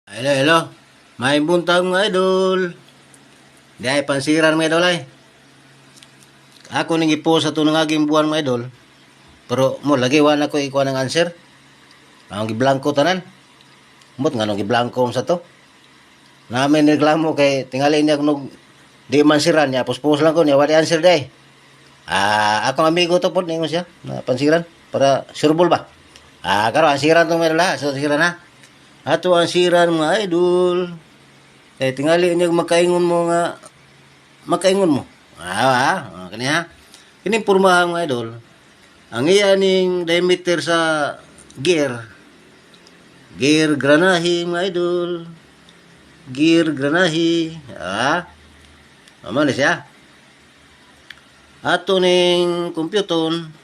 Hello, hello. May buntag mga idol. Di ay pansiran mga idol ay. Ako nang ipo sa tunang aging buwan mga idol. Pero mo lagi wala ko ikuha ng answer. Ang giblanko tanan. Mot nga nung giblanko sa to. Namin reklamo kay tingali niya kung di man siran niya. Puspos lang ko niya. Wala answer day. Akong amigo to po ningon siya. Na pansiran. Para sureball ba? Karo ansiran to mga idol ha. So siran ha. Ato ang siran mga idol. Kaya tingali niya makaingon mo nga makaingon mo. Kani ha. Kini pormahan mga idol. Ang iyaning diameter sa gear. Gear granahe mga idol. Gear granahe. Amo na siya. Ato ning computon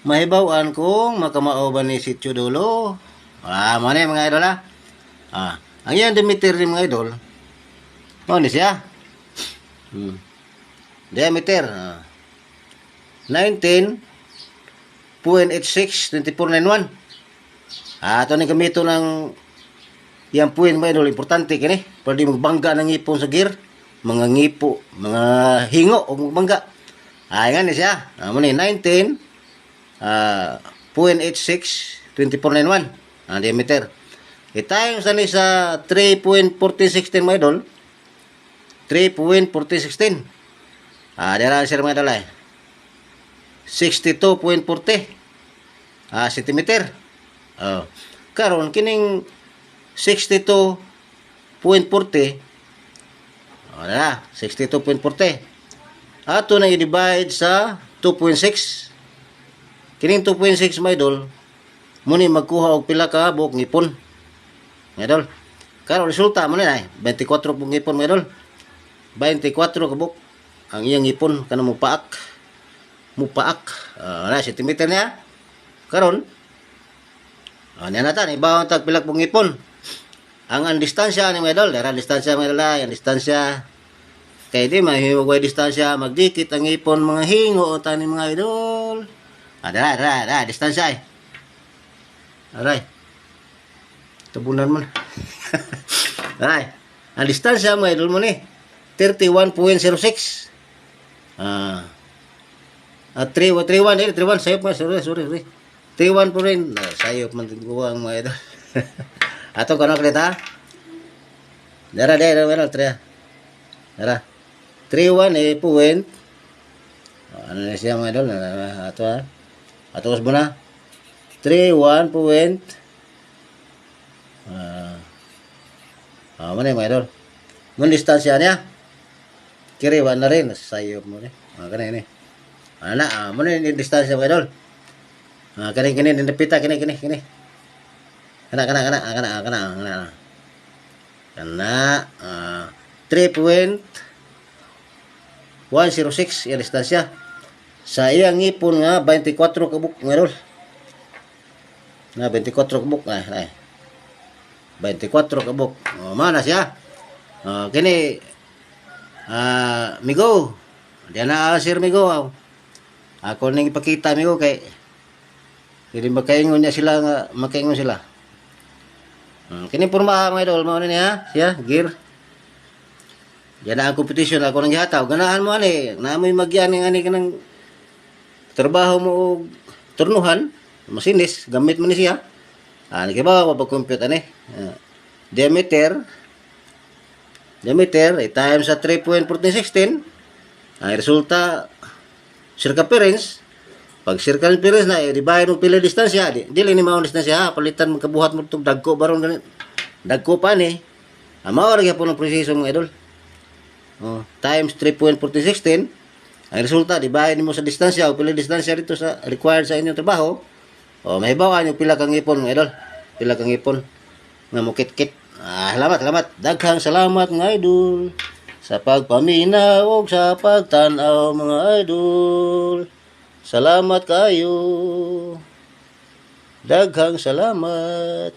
mahibaw-an kung makamao ba ni sityo dulo. Mo na mga idol ha. Ang iyang diameter ni mga idol. Mo ni siya. Diameter 19.86 2491. Ato ni gamito ng iyang puwin mga idol, importante kini para di magbangga ng ngipon sa gear, mga ngipo, mga hingo o magbangga. Nga ni siya. Mo ni 19.86 2491 ang diameter. Itayong sali sa 3.4016 mga idol. 3.4016. Dira sir mga idol ay 62.40 centimeter. Karon kining 62.40 na 62.40 ato na i-divide sa 2.6. Kining 2.6 mga idol muni magkuha og pila ka buok ngipon mga idol. Karon resulta mo na 24 buok ngipon mga idol. 24 ka buok ang iyang ngipon kana mupaak na centimeter niya. Karon niya natan ibaw tag pila buok ngipon ang distansya ni mga idol. Dara distansya mga idol, ang distansya kay di mahimugay distansya magdikit ang ngipon mga hingo o tani mga idol. Dara distansya Aray. Tabunan mo na. Aray. Ang distansya mga idol mo ni 31.06. 31 sayop mo. Sorry. 31 po rin. Sayop man tiguang mga idol. Ato ka na kalita. Dara. 31 point. Ano na siya mga idol. Ato ha. Ato kas mo na. 31 point. Mana mga idol. Nung distansya niya. Kiriwan na rin. Sayop mo ni. Kani ini. Mana yung distansya mga idol. Kani. Nindapita. Kani. Kana. 3.106 yung distansya. Sa iyang ngipon nga 24 kabuk mga idol. 24 kabuk 24 kabuk. Mana siya. Kini migo. Diyan na sir migo. Ako nang ipakita migo kay hindi makaingon niya sila nga makaingon sila. Kini porma mga idol mao niya siya gear. Diyan na ang competition ako nang gihataw. Ganahan mo ani, naamoy magyan ani kanang trabaho mo og turnuhan. Masinis, gamit mo ni siya. Nagibawa pa pag-compute ani. Diameter times sa 3.1416. Ang resulta circumference. Pag circumference na divide mo pila distansya, dili ni mao distansya, palitan mo kabuhat mo tug dagko baron ganit. Dagko pa ni. Mao ra gyapon ang proseso mga idol. Times 3.1416. Ang resulta divide mo sa distansya o pila distansya dito sa required sa inyong trabaho. Mahibawan yung pila kang ipon mga idol. Pila kang ipon nga mukit-kit. Salamat. Daghang salamat mga idol sa pagpaminaw o sa pagtanaw mga idol. Salamat kayo. Daghang salamat.